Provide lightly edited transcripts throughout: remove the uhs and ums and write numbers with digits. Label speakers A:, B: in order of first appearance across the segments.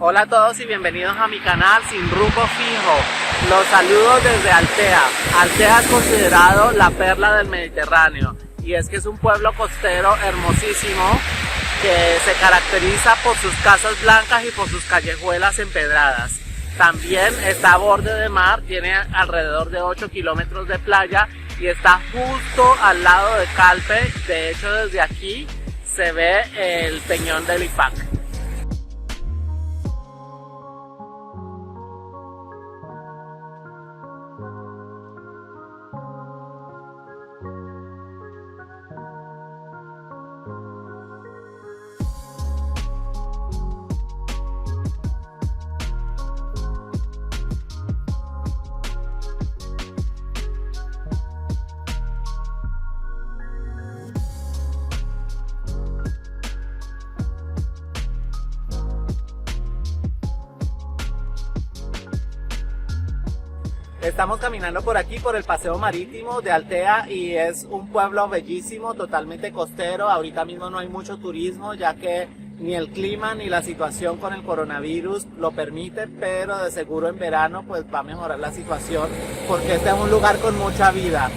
A: Hola a todos y bienvenidos a mi canal Sin Rumbo Fijo. Los saludo desde Altea. Altea es considerado la perla del Mediterráneo y es que es un pueblo costero hermosísimo que se caracteriza por sus casas blancas y por sus callejuelas empedradas. También está a borde de mar, tiene alrededor de 8 kilómetros de playa y está justo al lado de Calpe. De hecho, desde aquí se ve el peñón del Ipac. Estamos caminando por aquí, por el paseo marítimo de Altea, y es un pueblo bellísimo, totalmente costero. Ahorita mismo no hay mucho turismo, ya que ni el clima ni la situación con el coronavirus lo permite, pero de seguro en verano pues va a mejorar la situación, porque este es un lugar con mucha vida.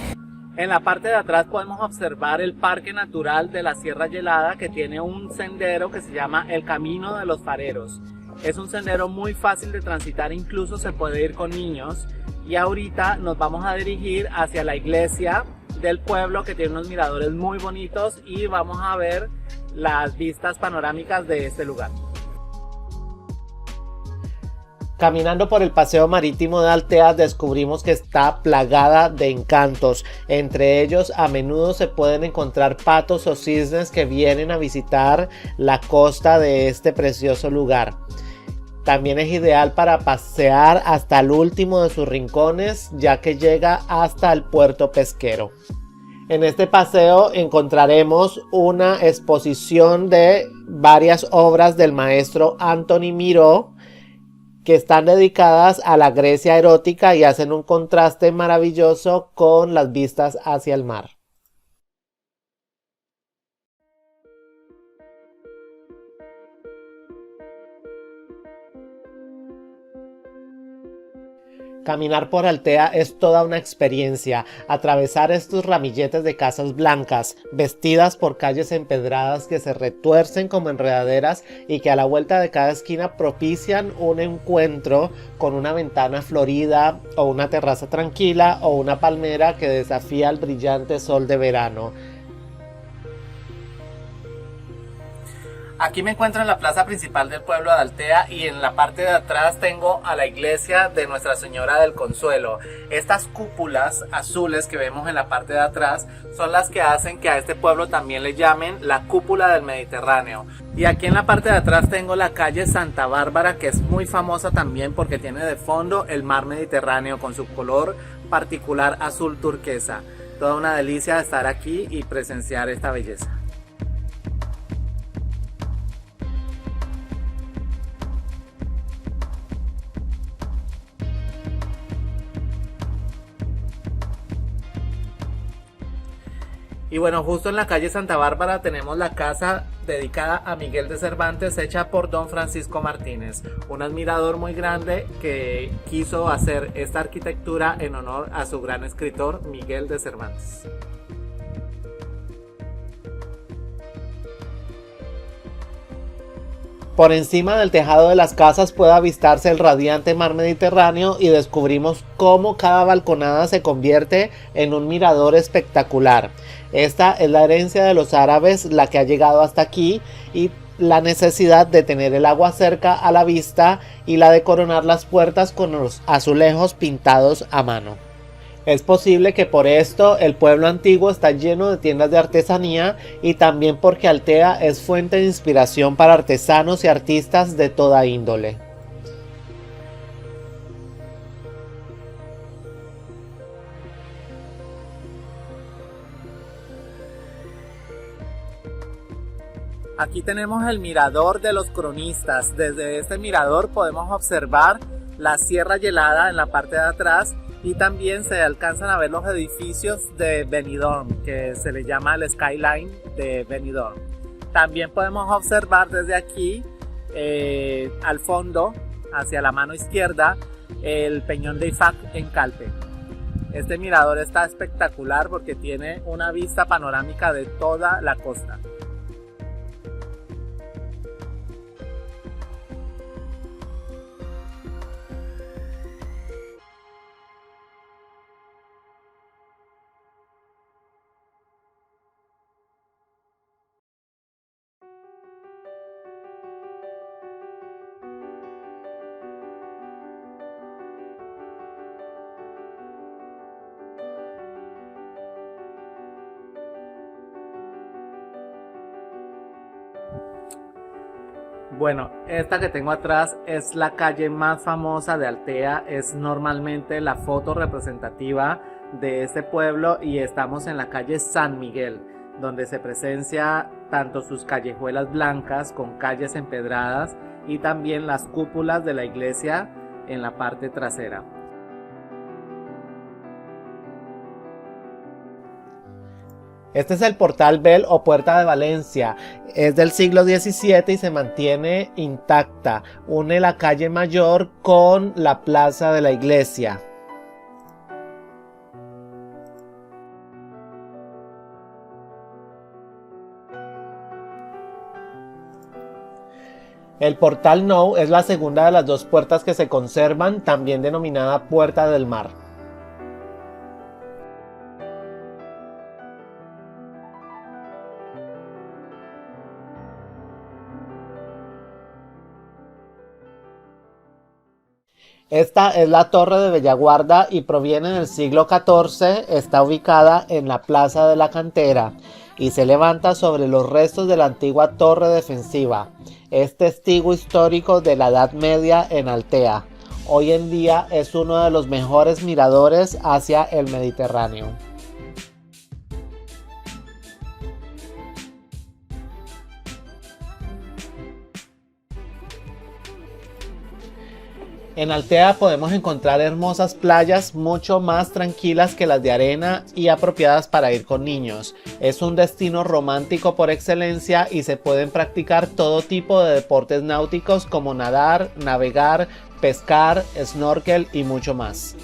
A: En la parte de atrás podemos observar el Parque Natural de la Sierra Yelada, que tiene un sendero que se llama el Camino de los Fareros. Es un sendero muy fácil de transitar, incluso se puede ir con niños. Y ahorita nos vamos a dirigir hacia la iglesia del pueblo, que tiene unos miradores muy bonitos, y vamos a ver las vistas panorámicas de este lugar. Caminando por el paseo marítimo de Altea descubrimos que está plagada de encantos. Entre ellos a menudo se pueden encontrar patos o cisnes que vienen a visitar la costa de este precioso lugar. También es ideal para pasear hasta el último de sus rincones, ya que llega hasta el puerto pesquero. En este paseo encontraremos una exposición de varias obras del maestro Antoni Miró, que están dedicadas a la Grecia erótica y hacen un contraste maravilloso con las vistas hacia el mar. Caminar por Altea es toda una experiencia. Atravesar estos ramilletes de casas blancas, vestidas por calles empedradas que se retuercen como enredaderas y que a la vuelta de cada esquina propician un encuentro con una ventana florida o una terraza tranquila o una palmera que desafía el brillante sol de verano. Aquí me encuentro en la plaza principal del pueblo de Altea, y en la parte de atrás tengo a la iglesia de Nuestra Señora del Consuelo. Estas cúpulas azules que vemos en la parte de atrás son las que hacen que a este pueblo también le llamen la cúpula del Mediterráneo. Y aquí en la parte de atrás tengo la calle Santa Bárbara, que es muy famosa también porque tiene de fondo el mar Mediterráneo con su color particular azul turquesa. Toda una delicia estar aquí y presenciar esta belleza. Y bueno, justo en la calle Santa Bárbara tenemos la casa dedicada a Miguel de Cervantes, hecha por don Francisco Martínez, un admirador muy grande que quiso hacer esta arquitectura en honor a su gran escritor Miguel de Cervantes. Por encima del tejado de las casas puede avistarse el radiante mar Mediterráneo y descubrimos cómo cada balconada se convierte en un mirador espectacular. Esta es la herencia de los árabes, la que ha llegado hasta aquí, y la necesidad de tener el agua cerca a la vista y la de coronar las puertas con los azulejos pintados a mano. Es posible que por esto el pueblo antiguo está lleno de tiendas de artesanía, y también porque Altea es fuente de inspiración para artesanos y artistas de toda índole. Aquí tenemos el mirador de los cronistas. Desde este mirador podemos observar la Sierra Yelada en la parte de atrás, y también se alcanzan a ver los edificios de Benidorm, que se le llama el skyline de Benidorm. También podemos observar desde aquí al fondo, hacia la mano izquierda, el Peñón de Ifac en Calpe. Este mirador está espectacular porque tiene una vista panorámica de toda la costa. Bueno, esta que tengo atrás es la calle más famosa de Altea, es normalmente la foto representativa de este pueblo y estamos en la calle San Miguel, donde se presencia tanto sus callejuelas blancas con calles empedradas y también las cúpulas de la iglesia en la parte trasera. Este es el Portal Bel o Puerta de Valencia. Es del siglo XVII y se mantiene intacta. Une la calle Mayor con la plaza de la iglesia. El Portal Nou es la segunda de las dos puertas que se conservan, también denominada Puerta del Mar. Esta es la Torre de Bellaguarda y proviene del siglo XIV, está ubicada en la Plaza de la Cantera y se levanta sobre los restos de la antigua torre defensiva. Es testigo histórico de la Edad Media en Altea. Hoy en día es uno de los mejores miradores hacia el Mediterráneo. En Altea podemos encontrar hermosas playas mucho más tranquilas que las de arena y apropiadas para ir con niños. Es un destino romántico por excelencia y se pueden practicar todo tipo de deportes náuticos como nadar, navegar, pescar, snorkel y mucho más.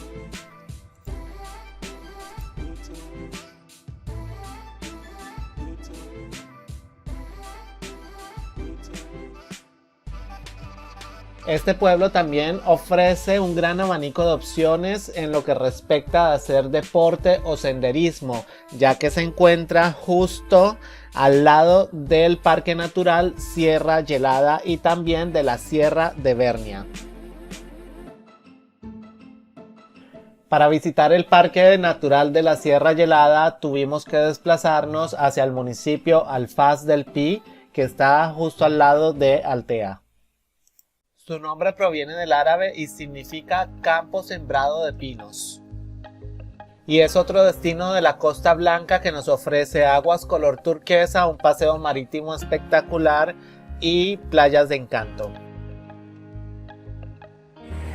A: Este pueblo también ofrece un gran abanico de opciones en lo que respecta a hacer deporte o senderismo, ya que se encuentra justo al lado del Parque Natural Sierra Gelada y también de la Sierra de Bernia. Para visitar el Parque Natural de la Sierra Gelada tuvimos que desplazarnos hacia el municipio Alfaz del Pi, que está justo al lado de Altea. Su nombre proviene del árabe y significa campo sembrado de pinos. Y es otro destino de la Costa Blanca que nos ofrece aguas color turquesa, un paseo marítimo espectacular y playas de encanto.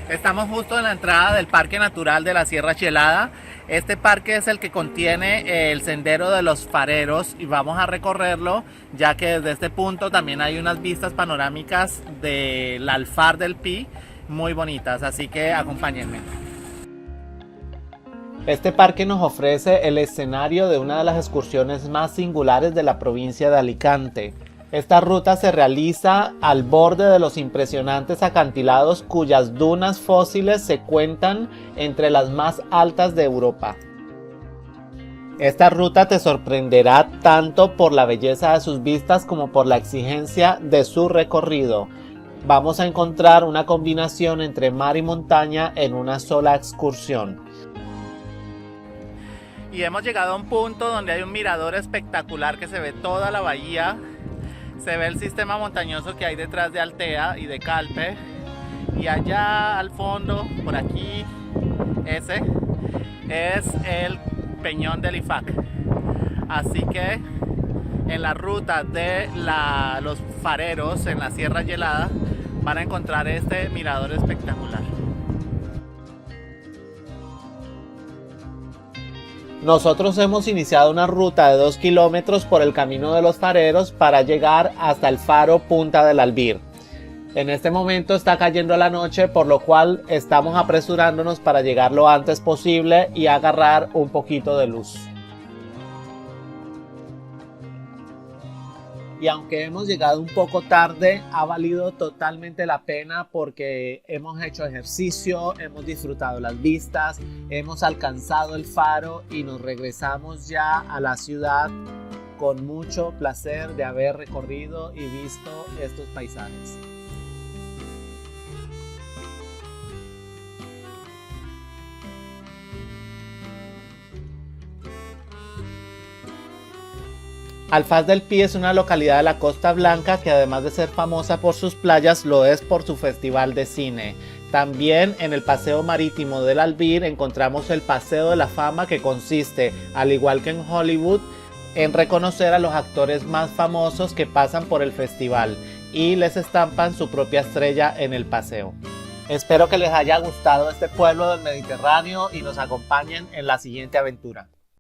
A: Estamos justo en la entrada del Parque Natural de la Sierra Gelada. Este parque es el que contiene el sendero de los fareros y vamos a recorrerlo, ya que desde este punto también hay unas vistas panorámicas del Alfar del Pi muy bonitas, así que acompáñenme. Este parque nos ofrece el escenario de una de las excursiones más singulares de la provincia de Alicante. Esta ruta se realiza al borde de los impresionantes acantilados cuyas dunas fósiles se cuentan entre las más altas de Europa. Esta ruta te sorprenderá tanto por la belleza de sus vistas como por la exigencia de su recorrido. Vamos a encontrar una combinación entre mar y montaña en una sola excursión. Y hemos llegado a un punto donde hay un mirador espectacular que se ve toda la bahía. Se ve el sistema montañoso que hay detrás de Altea y de Calpe. Y allá al fondo, por aquí, ese es el Peñón del Ifac. Así que en la ruta de los fareros en la Sierra Gelada van a encontrar este mirador espectacular. Nosotros hemos iniciado una ruta de 2 kilómetros por el camino de los fareros para llegar hasta el faro Punta del Albir. En este momento está cayendo la noche, por lo cual estamos apresurándonos para llegar lo antes posible y agarrar un poquito de luz. Y aunque hemos llegado un poco tarde, ha valido totalmente la pena porque hemos hecho ejercicio, hemos disfrutado las vistas, hemos alcanzado el faro y nos regresamos ya a la ciudad con mucho placer de haber recorrido y visto estos paisajes. Alfaz del Pi es una localidad de la Costa Blanca que además de ser famosa por sus playas, lo es por su festival de cine. También en el paseo marítimo del Albir encontramos el Paseo de la Fama, que consiste, al igual que en Hollywood, en reconocer a los actores más famosos que pasan por el festival y les estampan su propia estrella en el paseo. Espero que les haya gustado este pueblo del Mediterráneo y nos acompañen en la siguiente aventura.